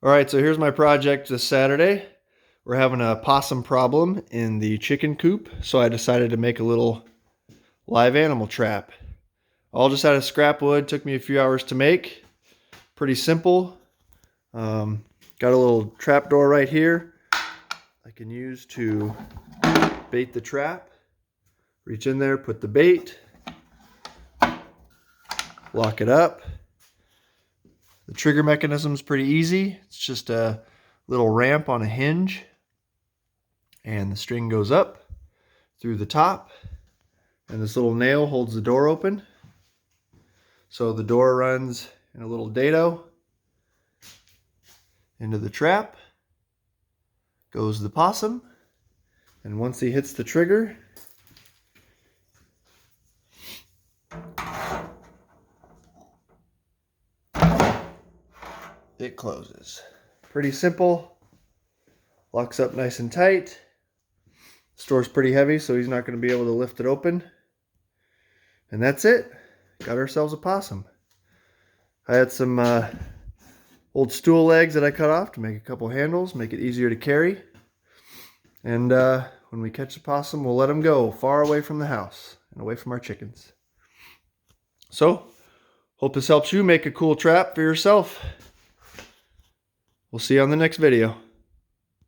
All right, so here's my project this Saturday. We're having a possum problem in the chicken coop, so I decided to make a little live animal trap. All just out of scrap wood, took me a few hours to make. Pretty simple. Got a little trap door right here I can use to bait the trap. Reach in there, put the bait, lock it up. The trigger mechanism is pretty easy. It's just a little ramp on a hinge, and the string goes up through the top, and this little nail holds the door open. So the door runs in a little dado into the trap, goes the possum, and once he hits the trigger, it closes. Pretty simple. Locks up nice and tight. The store's pretty heavy, so he's not going to be able to lift it open. And that's it. Got ourselves a possum. I had some old stool legs that I cut off to make a couple handles, make it easier to carry. And when we catch the possum, we'll let him go far away from the house and away from our chickens. So, hope this helps you make a cool trap for yourself. We'll see you on the next video.